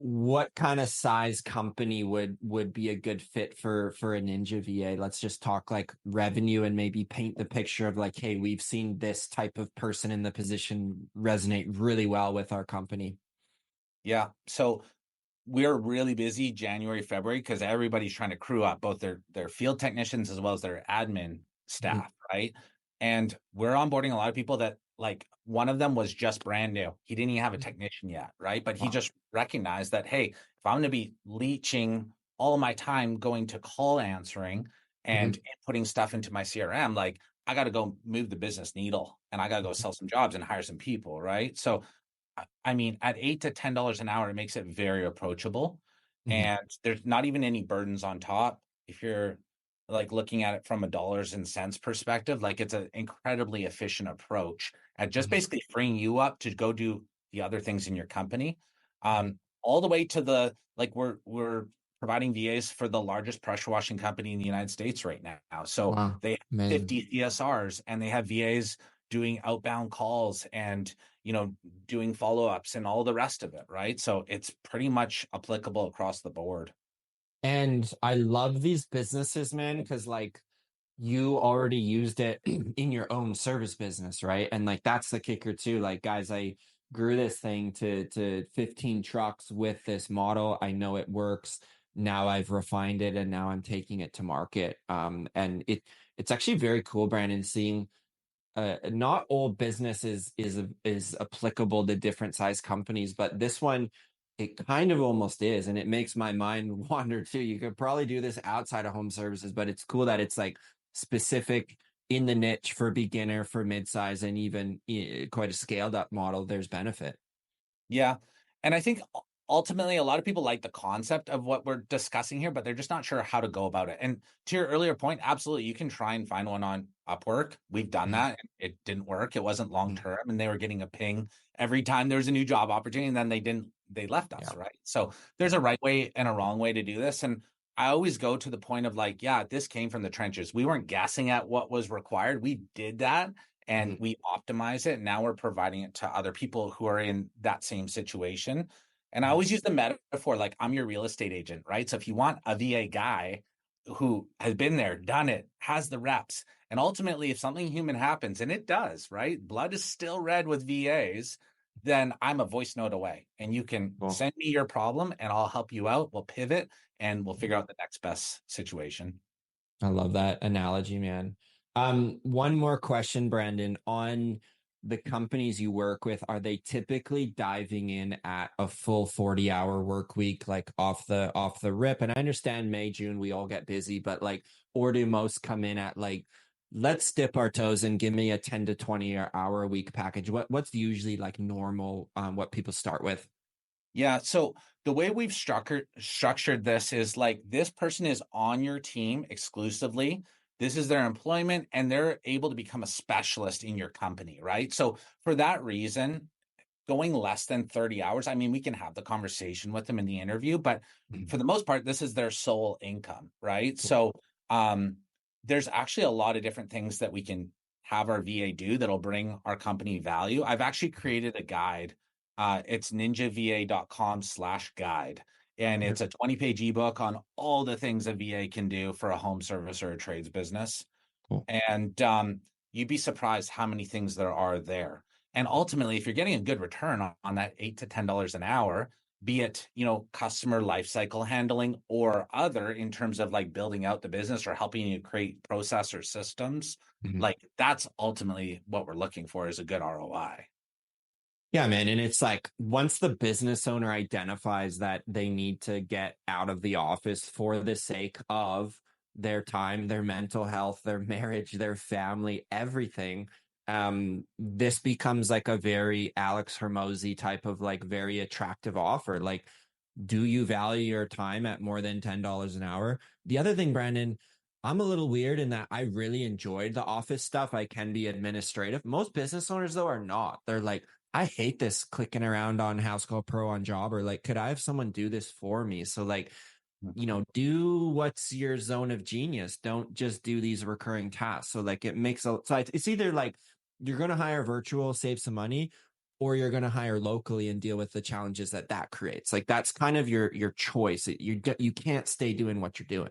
What kind of size company would be a good fit for a Ninja VA? Let's just talk like revenue and maybe paint the picture of like, hey, we've seen this type of person in the position resonate really well with our company. Yeah. So we're really busy January, February because everybody's trying to crew up both their field technicians as well as their admin Mhm. staff, right? And we're onboarding a lot of people that like one of them was just brand new. He didn't even have a technician yet, right? But he Wow. just recognized that, hey, if I'm going to be leeching all of my time going to call answering Mhm. and inputting stuff into my CRM, like I got to go move the business needle and I got to go Mhm. sell some jobs and hire some people, right? So I mean, at $8 to $10 an hour, it makes it very approachable. Mhm. And there's not even any burdens on top. If you're like looking at it from a dollars and cents perspective, like it's an incredibly efficient approach at just Mhm. basically freeing you up to go do the other things in your company. Mhm. All the way to the like we're providing VAs for the largest pressure washing company in the United States right now. So Wow. they have Amazing. 50 CSRs and they have VAs doing outbound calls and doing follow-ups and all the rest of it, right? So it's pretty much applicable across the board. And I love these businesses, man, because like you already used it in your own service business, right? And like that's the kicker too. Like, guys, I grew this thing to 15 trucks with this model. I know it works. Now I've refined it and now I'm taking it to market. And it's actually very cool, Brandon, seeing not all business is applicable to different size companies, but this one it kind of almost is, and it makes my mind wander too. You could probably do this outside of home services, but it's cool that it's like specific in the niche for beginner, for midsize, and even quite a scaled up model. There's benefit. Yeah. And I think ultimately a lot of people like the concept of what we're discussing here, but they're just not sure how to go about it. And to your earlier point, absolutely, you can try and find one on Upwork. We've done Mhm. that. It didn't work. It wasn't long term, and they were getting a ping every time there was a new job opportunity, and then they left us, Yeah. right? So there's a right way and a wrong way to do this. And I always go to the point of like, yeah, this came from the trenches. We weren't guessing at what was required. We did that and Mhm. we optimize it. Now we're providing it to other people who are in that same situation. And I Mhm. always use the metaphor like I'm your real estate agent, right? So if you want a VA guy who has been there, done it, has the reps, and ultimately if something human happens, and it does, right? Blood is still red with VAs, then I'm a voice note away. And you can Cool. send me your problem and I'll help you out. We'll pivot and we'll figure out the next best situation. I love that analogy, man. One more question, Brandon, on the companies you work with, are they typically diving in at a full 40-hour work week, like off the rip? And I understand May, June, we all get busy, but like, or do most come in at like, let's dip our toes and give me a 10 to 20 hour a week package? What's usually like normal, what people start with? Yeah. So the way we've structured this is like this person is on your team exclusively. This is their employment, and they're able to become a specialist in your company, right? So for that reason, going less than 30 hours, I mean, we can have the conversation with them in the interview, but Mhm. for the most part, this is their sole income, right? Cool. So um, there's actually a lot of different things that we can have our VA do that'll bring our company value. I've actually created a guide. It's ninjava.com/guide. And Okay. it's a 20-page ebook on all the things a VA can do for a home service or a trades business. Cool. And you'd be surprised how many things there are there. And ultimately, if you're getting a good return on that $8 to $10 an hour, be it, customer lifecycle handling or other in terms of like building out the business or helping you create process or systems, Mhm. like that's ultimately what we're looking for is a good ROI. Yeah, man. And it's like once the business owner identifies that they need to get out of the office for the sake of their time, their mental health, their marriage, their family, everything, this becomes like a very Alex Hermosi type of like very attractive offer. Like, do you value your time at more than $10 an hour? The other thing, Brandon, I'm a little weird in that I really enjoyed the office stuff. I can be administrative. Most business owners, though, are not. They're like, I hate this clicking around on House Call Pro on Job, or like, could I have someone do this for me? So, like, do what's your zone of genius. Don't just do these recurring tasks. So, like, it makes it's either like you're going to hire virtual, save some money, or you're going to hire locally and deal with the challenges that creates. Like, that's kind of your choice. You can't stay doing what you're doing.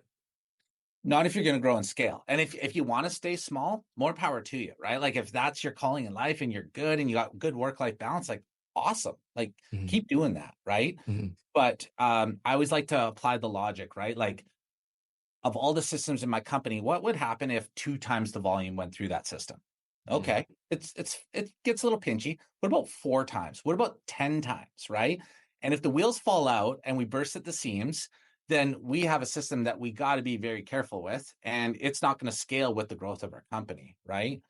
Not if you're going to grow and scale. And if you want to stay small, more power to you, right? Like if that's your calling in life and you're good and you got good work-life balance, like awesome. Like Mhm. keep doing that, right? Mhm. But I always like to apply the logic, right? Like of all the systems in my company, what would happen if 2 times the volume went through that system? Mhm. Okay, it gets a little pinchy. What about 4 times? What about 10 times, right? And if the wheels fall out and we burst at the seams, then we have a system that we got to be very careful with, and it's not going to scale with the growth of our company, right?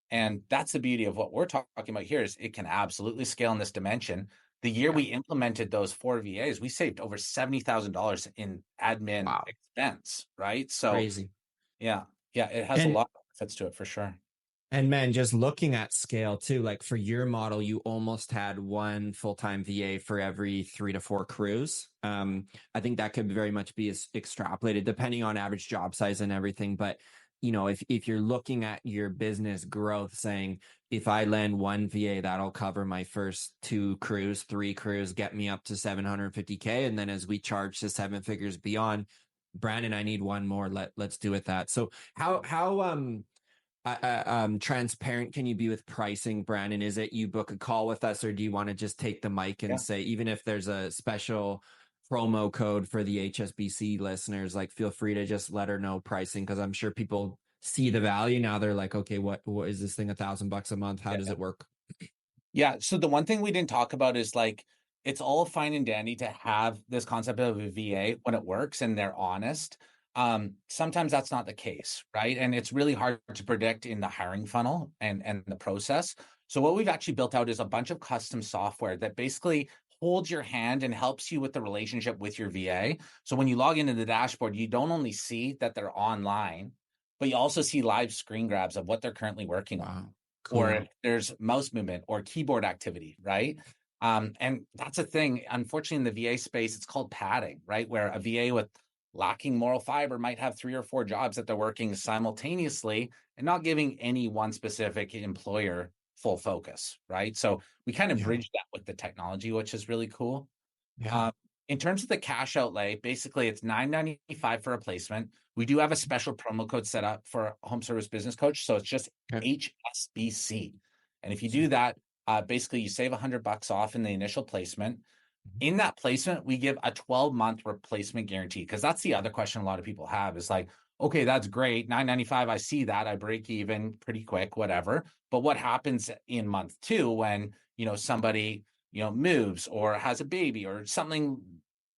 And that's the beauty of what we're talking about here is it can absolutely scale in this dimension. The year Yeah. we implemented those 4 VAs, we saved over $70,000 in admin Wow. expense, right? So Crazy. yeah, yeah, it has a And lot of benefits to it for sure. And man, just looking at scale too, like for your model, you almost had one full-time VA for every 3 to 4 crews. I think that could very much be extrapolated depending on average job size and everything. But if you're looking at your business growth, saying if I land one VA, that'll cover my first 2 crews, 3 crews, get me up to 750K, and then as we charge to 7 figures beyond, Brandon, I need one more. Let's do it that. So how transparent can you be with pricing, Brandon? Is it you book a call with us, or do you want to just take the mic and Yeah. say, even if there's a special promo code for the HSBC listeners, like feel free to just let her know pricing, because I'm sure people see the value now. They're like, okay, what is this thing, $1,000 a month? How does it work? Yeah. So the one thing we didn't talk about is like, it's all fine and dandy to have this concept of a VA when it works and they're honest. Sometimes that's not the case, right? And it's really hard to predict in the hiring funnel and the process. So what we've actually built out is a bunch of custom software that basically holds your hand and helps you with the relationship with your VA. So when you log into the dashboard, you don't only see that they're online, but you also see live screen grabs of what they're currently working on, Wow, or cool. if there's mouse movement or keyboard activity, right? And that's a thing. Unfortunately, in the VA space, it's called padding, right? Where a VA with lacking moral fiber might have 3 or 4 jobs that they're working simultaneously and not giving any one specific employer full focus, right? So we kind of Yeah, bridge that with the technology, which is really cool. yeah. Um, in terms of the cash outlay, basically it's $9.95 for a placement. We do have a special promo code set up for Home Service Business Coach, so it's just Okay. HSBC. And if you So, do that, basically you save $100 off in the initial placement. mhm. In that placement, we give a 12-month replacement guarantee, because that's the other question a lot of people have is like, okay, that's great. $9.95, I see that. I break even pretty quick, whatever. But what happens in month 2 when, somebody, moves or has a baby or something,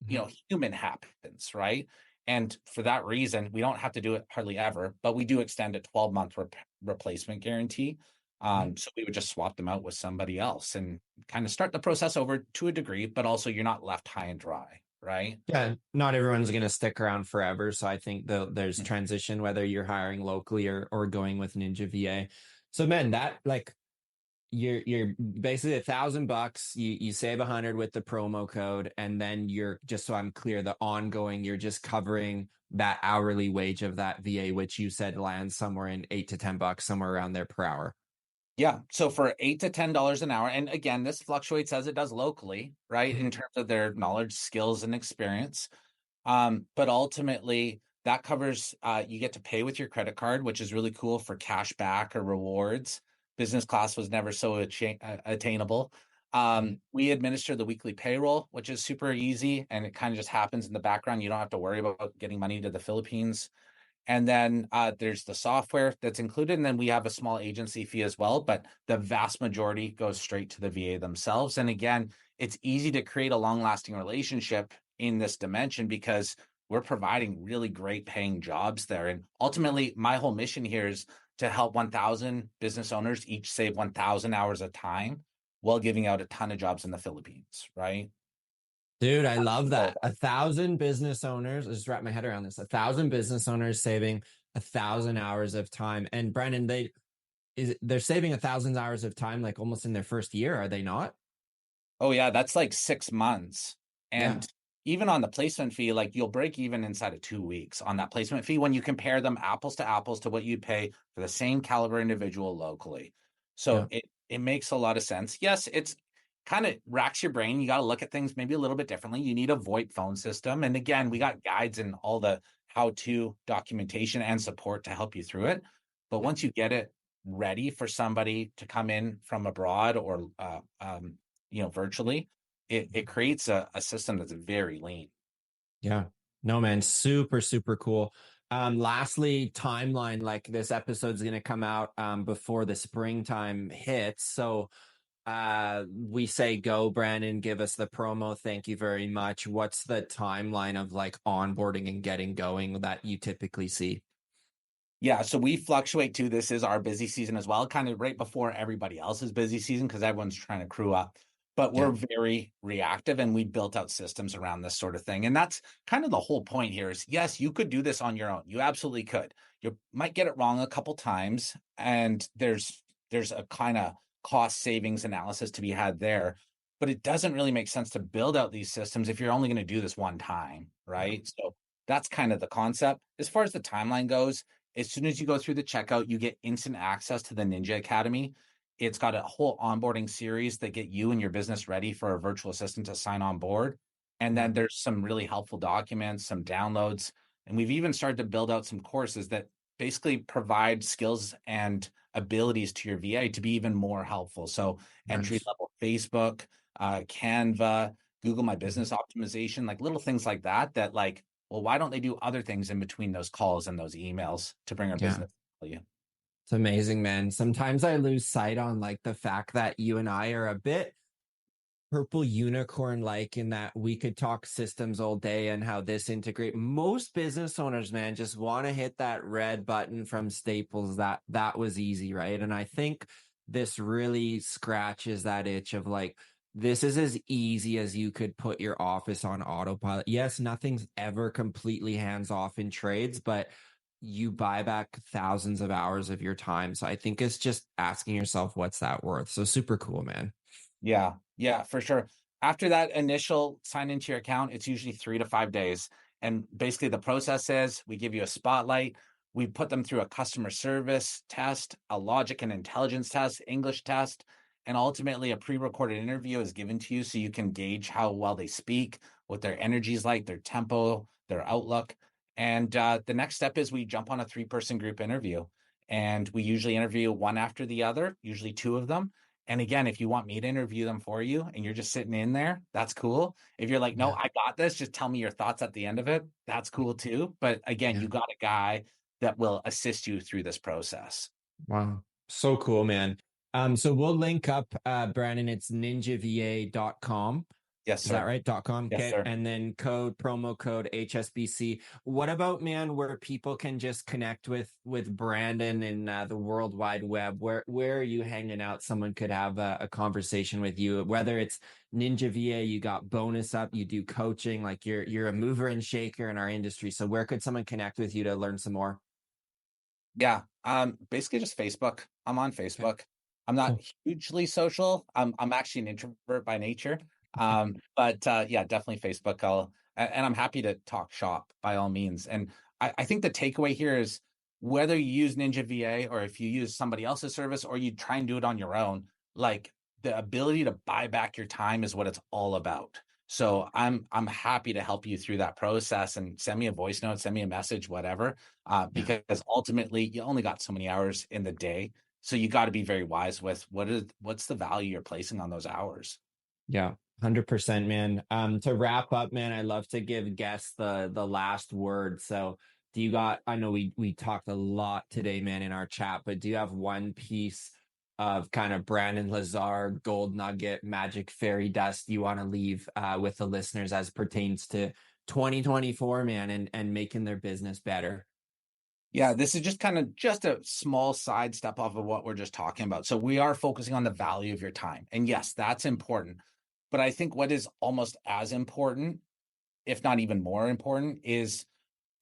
Mhm. human happens, right? And for that reason, we don't have to do it hardly ever, but we do extend a 12-month replacement guarantee. Mhm. So we would just swap them out with somebody else and kind of start the process over to a degree, but also you're not left high and dry, right? Yeah, not everyone's going to stick around forever. So I think there's Mm. transition, whether you're hiring locally or going with Ninja VA. So man, that like you're basically $1,000. You save 100 with the promo code, and then you're, just so I'm clear, the ongoing, you're just covering that hourly wage of that VA, which you said lands somewhere in $8 to $10, somewhere around there per hour. Yeah. So for $8 to $10 an hour, and again, this fluctuates as it does locally, right? Mhm. In terms of their knowledge, skills, and experience. But ultimately, that covers you get to pay with your credit card, which is really cool for cash back or rewards. Business class was never so attainable. Mhm. We administer the weekly payroll, which is super easy, and it kind of just happens in the background. You don't have to worry about getting money to the Philippines. And then there's the software that's included. And then we have a small agency fee as well, but the vast majority goes straight to the VA themselves. And again, it's easy to create a long lasting relationship in this dimension because we're providing really great paying jobs there. And ultimately, my whole mission here is to help 1,000 business owners each save 1,000 hours of time while giving out a ton of jobs in the Philippines, right? Dude, I That's love the goal. that. 1,000 business owners, let's just wrap my head around this. 1,000 business owners saving 1,000 hours of time. And Brandon, they're saving 1,000 hours of time like almost in their first year, are they not? Oh yeah, that's like 6 months. Yeah. And even on the placement fee, like you'll break even inside of 2 weeks on that placement fee when you compare them apples to what you'd pay for the same caliber individual locally. So Yeah. it makes a lot of sense. Yes, it's kind of racks your brain. You got to look at things maybe a little bit differently. You need a VoIP phone system. And again, we got guides and all the how-to documentation and support to help you through it. But Yeah. once you get it ready for somebody to come in from abroad or virtually, it creates a system that's very lean. Yeah. No, man, super, super cool. Lastly, timeline, like this episode's gonna come out before the springtime hits. So we say go, Brandon, give us the promo. Thank you very much. What's the timeline of like onboarding and getting going that you typically see? Yeah, so we fluctuate too. This is our busy season as well, kind of right before everybody else's busy season because everyone's trying to crew up. But Yeah. we're very reactive and we built out systems around this sort of thing. And that's kind of the whole point here is yes, you could do this on your own. You absolutely could. You might get it wrong a couple times, and there's a kind of cost savings analysis to be had there. But it doesn't really make sense to build out these systems if you're only going to do this one time, Yeah. right? So that's kind of the concept. As far as the timeline goes, as soon as you go through the checkout, you get instant access to the Ninja Academy. It's got a whole onboarding series that get you and your business ready for a virtual assistant to sign on board. And then there's some really helpful documents, some downloads, and we've even started to build out some courses that basically provide skills and abilities to your VA to be even more helpful. So entry Nice. level Facebook, Canva, Google My Business Optimization, like little things like that, that like, well, why don't they do other things in between those calls and those emails to bring our Yeah. business value? It's amazing, man. Sometimes I lose sight on like the fact that you and I are a bit purple unicorn like in that we could talk systems all day and how this integrate. Most business owners, man, just want to hit that red button from Staples that was easy, right? And I think this really scratches that itch of like, this is as easy as you could put your office on autopilot. Yes, nothing's ever completely hands off in trades, but you buy back thousands of hours of your time. So I think it's just asking yourself, what's that worth? So super cool, man. Yeah, yeah, for sure. After that initial sign into your account, it's usually 3 to 5 days. And basically, the process is we give you a spotlight, we put them through a customer service test, a logic and intelligence test, English test, and ultimately a pre recorded interview is given to you so you can gauge how well they speak, what their energy is like, their tempo, their outlook. And the next step is we jump on a 3 person group interview. And we usually interview one after the other, usually two of them. And again, if you want me to interview them for you and you're just sitting in there, that's cool. If you're like, no, Yeah. I got this, just tell me your thoughts at the end of it, that's cool too. But again, Yeah. you got a guy that will assist you through this process. Wow. So cool, man. So we'll link up Brandon, it's ninjava.com. Yes, Is that sir. right? .com. Yes, Okay. sir. And then promo code HSBC. What about, man, where people can just connect with Brandon and the World Wide Web? Where are you hanging out? Someone could have a conversation with you, whether it's Ninja VA, you got bonus up, you do coaching, like you're a mover and shaker in our industry. So where could someone connect with you to learn some more? Yeah. Basically just Facebook. I'm on Okay, Facebook. I'm not cool. hugely social. I'm actually an introvert by nature. But yeah, definitely Facebook. And I'm happy to talk shop by all means. And I think the takeaway here is whether you use Ninja VA or if you use somebody else's service or you try and do it on your own, like the ability to buy back your time is what it's all about. So I'm happy to help you through that process and send me a voice note, send me a message, whatever, Yeah. because ultimately you only got so many hours in the day. So you got to be very wise with what's the value you're placing on those hours. Yeah, 100%, man. To wrap up, man, I love to give guests the last word. So, do you got? I know we talked a lot today, man, in our chat, but do you have one piece of kind of Brandon Lazar gold nugget magic fairy dust you want to leave with the listeners as pertains to 2024, man, and making their business better? Yeah, this is just kind of just a small side step off of what we're just talking about. So we are focusing on the value of your time. And yes, that's important. But I think what is almost as important, if not even more important, is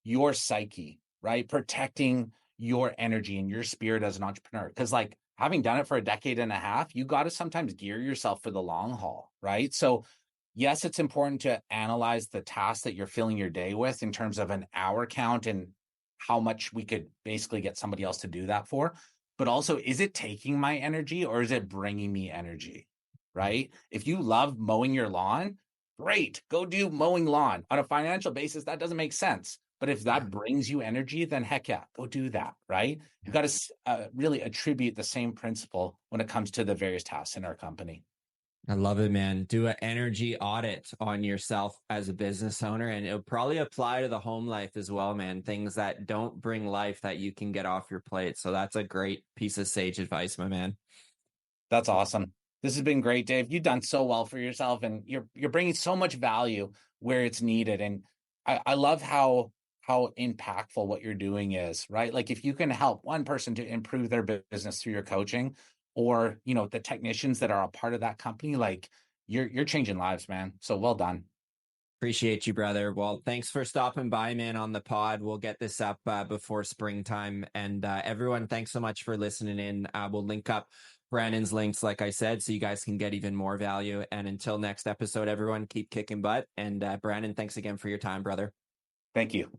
your psyche, right? Protecting your energy and your spirit as an entrepreneur. Because, like, having done it for a decade and a half, you got to sometimes gear yourself for the long haul, right? So, yes, it's important to analyze the tasks that you're filling your day with in terms of an hour count and how much we could basically get somebody else to do that for. But also, is it taking my energy or is it bringing me energy, right? If you love mowing your lawn, great, go do mowing lawn. On a financial basis, that doesn't make sense. But if Yeah, that brings you energy, then heck yeah, go do that, right? You got to really attribute the same principle when it comes to the various tasks in our company. I love it, man. Do an energy audit on yourself as a business owner, and it'll probably apply to the home life as well, man. Things that don't bring life that you can get off your plate. So that's a great piece of sage advice, my man. That's awesome. This has been great, Dave. You've done so well for yourself, and you're bringing so much value where it's needed. And I love how impactful what you're doing is, right? Like if you can help one person to improve their business through your coaching, or the technicians that are a part of that company, like you're changing lives, man. So well done. Appreciate you, brother. Well, thanks for stopping by, man, on the pod. We'll get this up before springtime. And everyone, thanks so much for listening in. We'll link up Brandon's links, like I said, so you guys can get even more value. And until next episode, everyone, keep kicking butt. And Brandon, thanks again for your time, brother. Thank you.